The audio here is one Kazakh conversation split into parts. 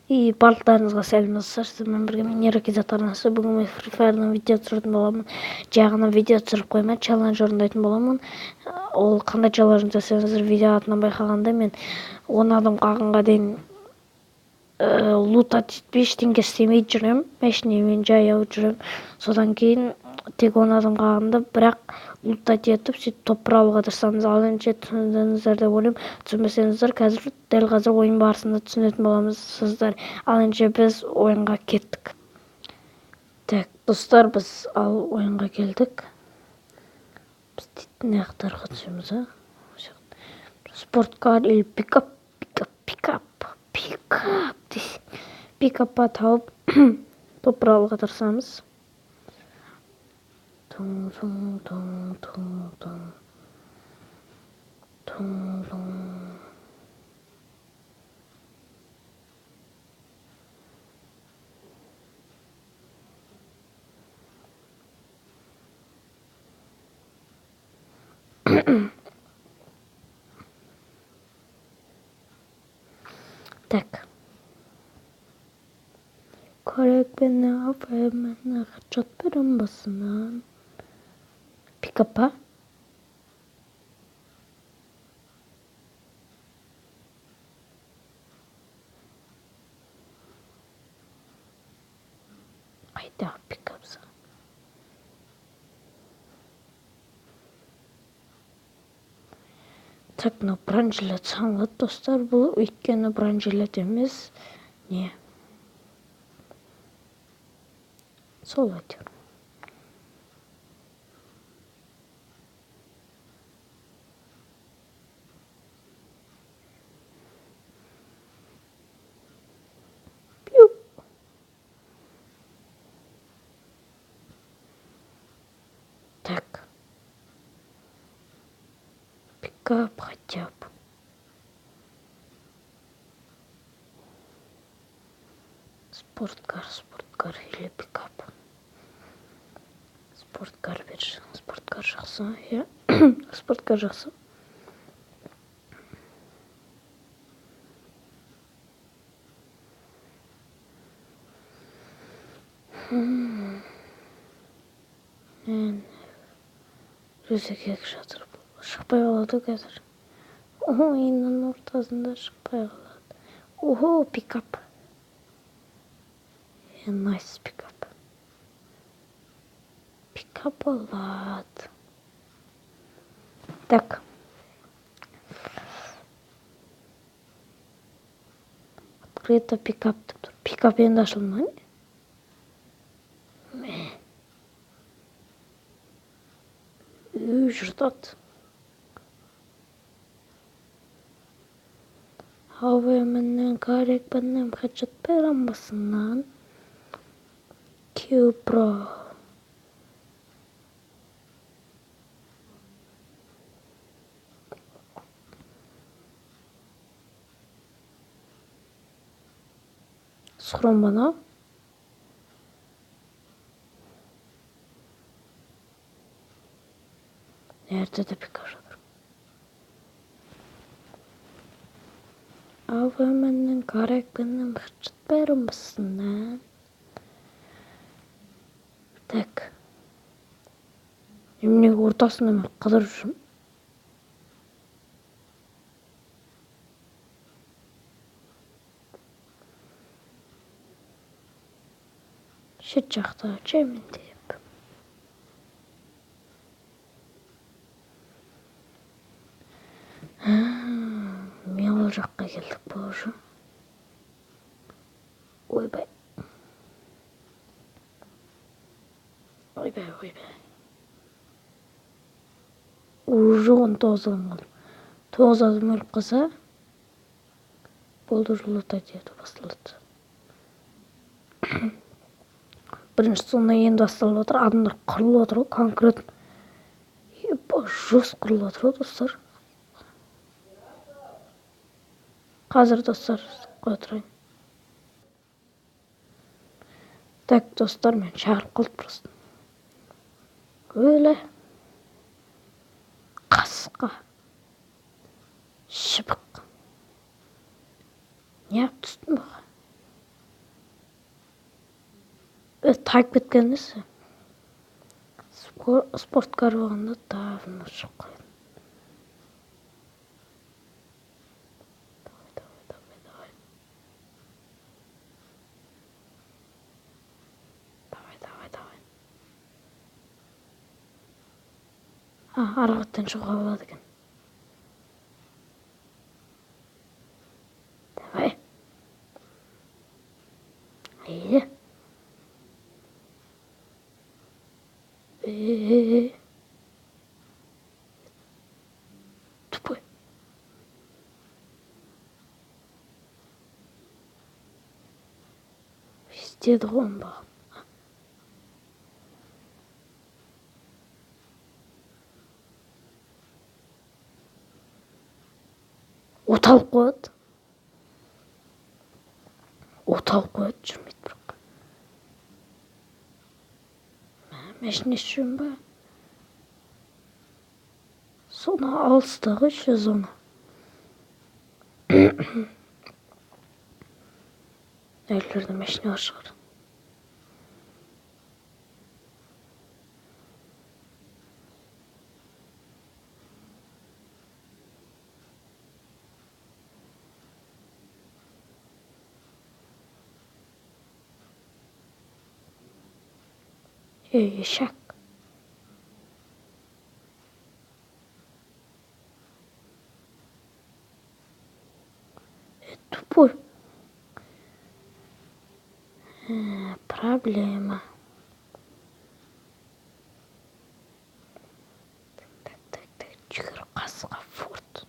И барлықтарыңызға сәлем достар, сіздермен бірге мен Ерекизат арнасы. Бүгін мен Free Fire'дан видео түсіретін боламын. Жағынан видео түсіріп қоймай, челлендж орындайтын боламын. Ол қандай челлендж десеңіздер, видео атынан байқағанда мен 10 адам қалғанға дейін лут атпай ештеңе істемей жүремін. Машинамен жаяу жүремін. Содан кейін тек 10 адам қалғанда бірақ лут етіп сөйтіп топырақ алуға тырысамыз. Ал енді түсіндіңіздер деп ойлаймын. Түсінбесеңіздер дәл қазір ойын барысында түсінетін боламыз сіздер. Ал енді біз ойынға кеттік. Так, достар, біз ойынға келдік. Біз не жақтарға түсеміз, спорткар или пикап дейсің. Пикапқа тауып топырақ алуға тырысамыз. Так. Korek beni affetmene kaçat benim basından. Pikapa. Hayda pikapsa. Так, бранжилет саңғы достар, бұл өйткені бранжилет емес. Не? Сол айтыр. Так. Пикап хотя бы. Спорткар или пикап. Спорткар берші. Спорткар жақсы, я. Спорткар жақсы. Жүзекек жатыр. Шықпай қалады қазір. Ойынның ортасында шықпай қалады. Охо, пикап. Найс пикап. Пикап алады. Так. Открыто пикап. Пикап енді ашылмай. Жұртат. Havayımından karek benim kaçat beğenmesinden. Kipro. Sorun bana. Nerede de pikaşadır. Havayımından karek benim kaçat beğenmesinden. Так. Емне ортасында мен қыдырып жүрмін. Шет жақта жемендеп. Мен ол жаққа келдік бұл уже. Ойбай. Уже 19 адам қалды. 9 адам өліп қалса, болды уже лутать ету басталады. Бірінші соңына енді басталып отыр. Адамдар қырылып отыр, конкретно. Жос қырылып отыр, достар. Қазір достар қой отырайын. Так, достар, мен шағырып қалды просто. Өлі. Қасқа. Шыбық. Не ап түстім бұға? тайып кеткенесі. Спортқа барғанда давно шығып қойды. Давай. Арғы шығуға болады екен. Давай. Тупой. Істеді ғой оны бағым. Оталып қояды. Жүрмейді бірақ. Мәшіне жүрмін ба? Соны алыстағы еще зона. Әлдерді мәшіне бар шығар. Ешек. Тупой. Проблема. Так. Жүгір қасыға форт.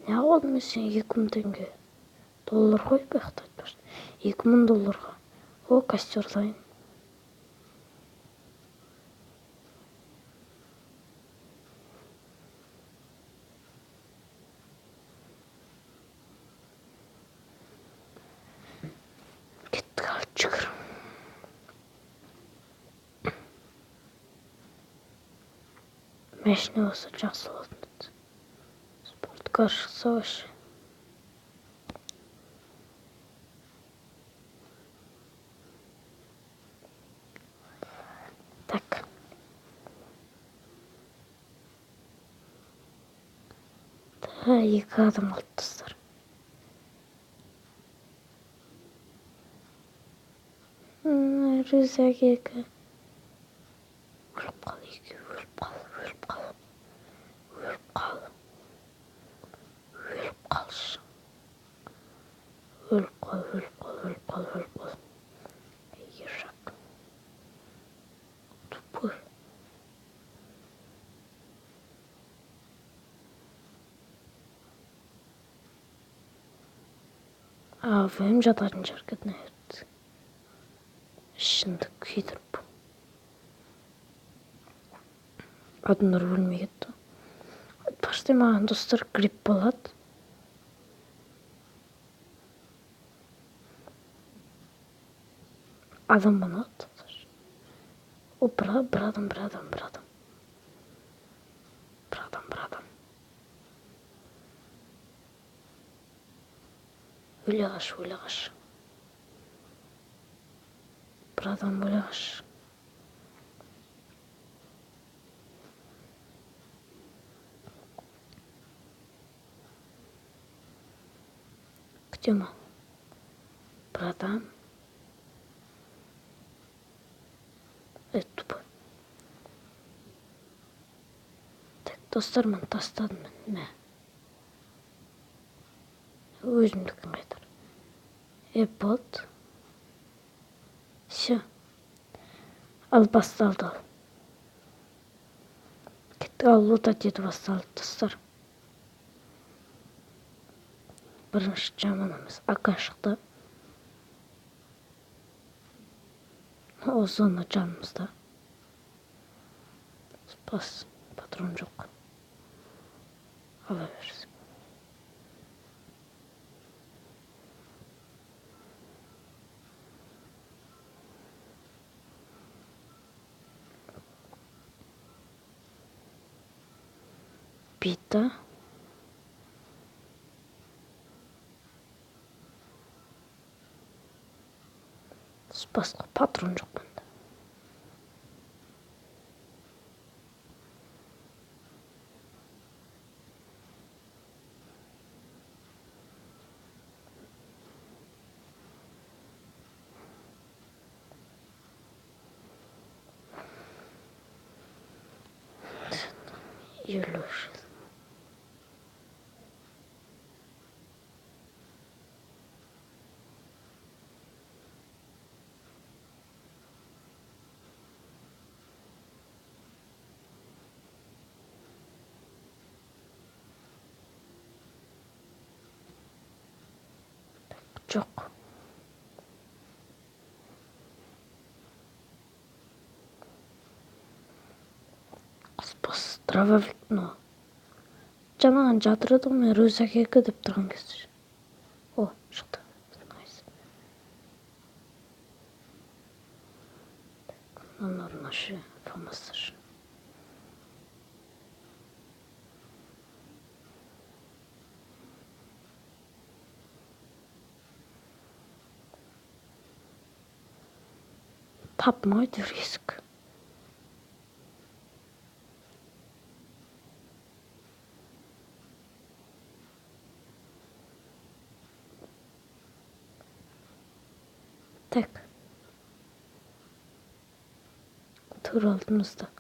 Не алдым мен сен 2000 теңге. Доллар ғой бақта. 2000 долларға. О, костер дайын. Кеттік алып жүгір. Мәшіне болса жақсы болатын. Спортқа шықса вообще. Так. Екі адам алып тастар. Рюкзак екі. Өліп қал, екі. Өліп қалшы. Өліп қал. Ешек. Тупой. Вем жататын жерге еді. Ішінді күйдіріп. Адамдар өлмей кетті. Пашты маған достар грипп болады. Адам болады. О, бір адам. Өле қаш. Бір адам өле қаш. Күтема. Бір адам. Тупой. Так, достармен тастадым мен. Өзімдікін қайтар. Болды. Все. Ал басталды. Кеттік ал лутать етіп басталды достар. Бірінші жаман емес. АК шықты. О, зона жанымызда. Спас. Патрон жоқ. Ала берсін. Бита. Спасқа патрон жоқ бында. Елуш. Жоқ. Аспас дробовик но. Жаңаған жатыр еді ғой, мен рюкзак деп тұрған кезде. О, шықты. Найс. Номер наши фамастыш. Тапмайды риск. Так. Тур алдымызда.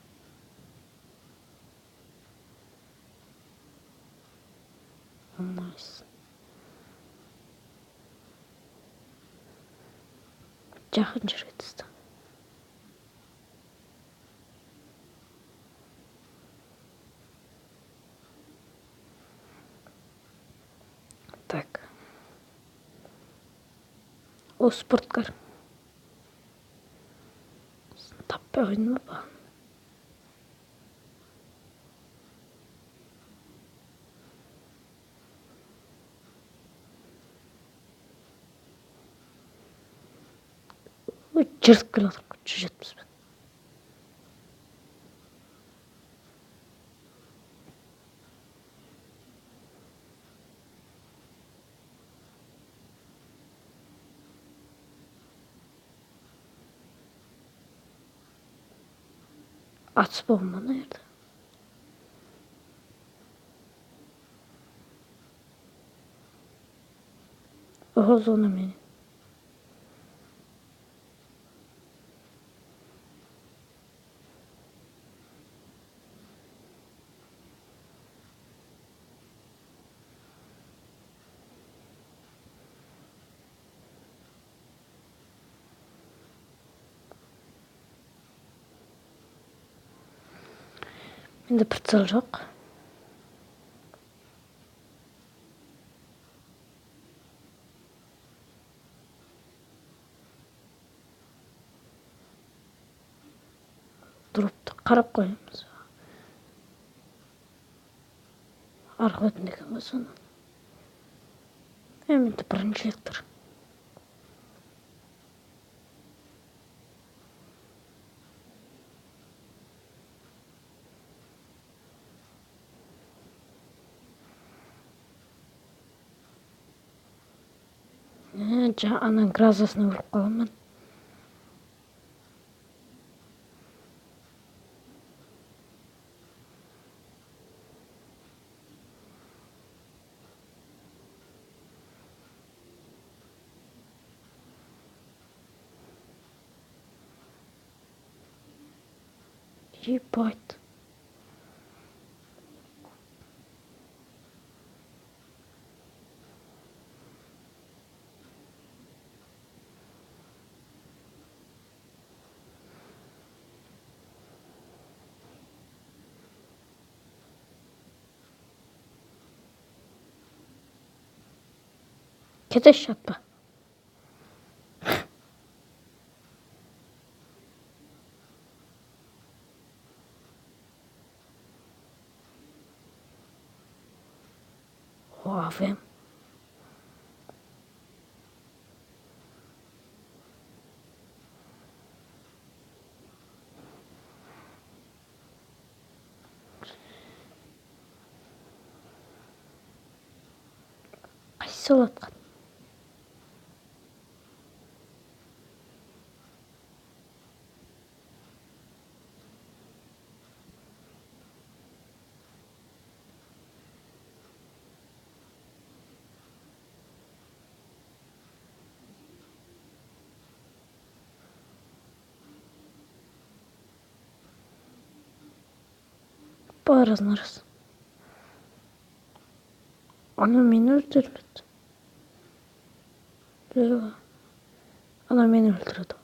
Найс. Жақын жерге түсті. Так. О, спорткар. Таппай қойдың ба? Ой, жыртып келе жатыр. 170 бен. Атыс болған ба мына жерде? О, зона мен. Менде прицел жоқ. Дропты қарап қоямыз. Арғы бетінде екен ғой соны. Менде бірінші рет тұр. Ана гразасына ұрып қаламын. Ебать. Кетеш жатпа. О, афем. Қайсы олатқан? Барасың арасы. Ана мені өлтірмеді. Ана мені өлтіреді.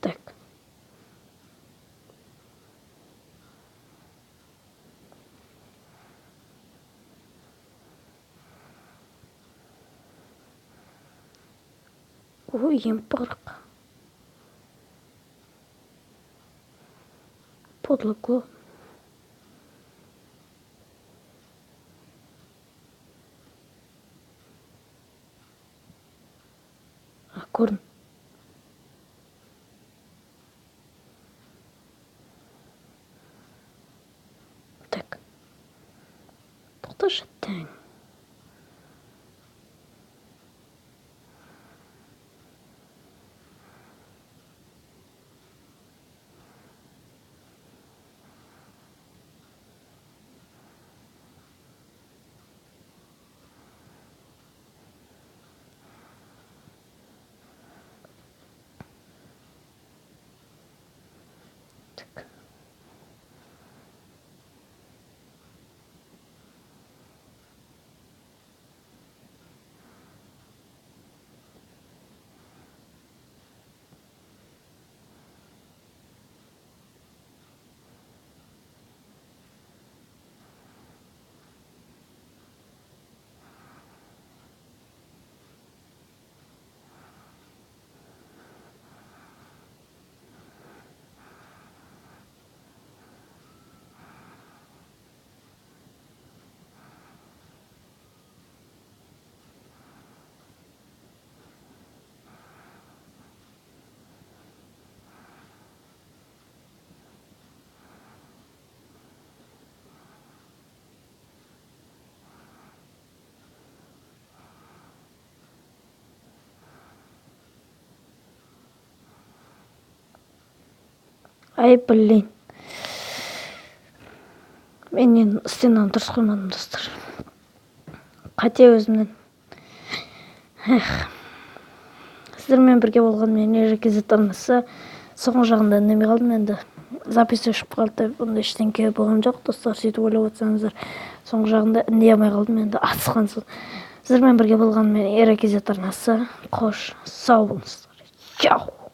Так. Ой, емпырық. Подлый клоун. Көрдім. Так. Тоқташы тәң. Так. Ай, блин. Мен енді стенаны дұрыс қоймадым, достар. Қате өзімнен. Сіздермен бірге болған мен реквизит арнасы соңғы жағында үндемей қалдым енді. Запись өшіп қалды, бұнда ештеңке болған жоқ, достар. Сөйтіп ойлап отырсаңыздар, соңғы жағында үндей алмай қалдым енді, асыққан соң. Сіздермен бірге болған мен реквизит арнасы. Қош, сау болыңыздар. Чау.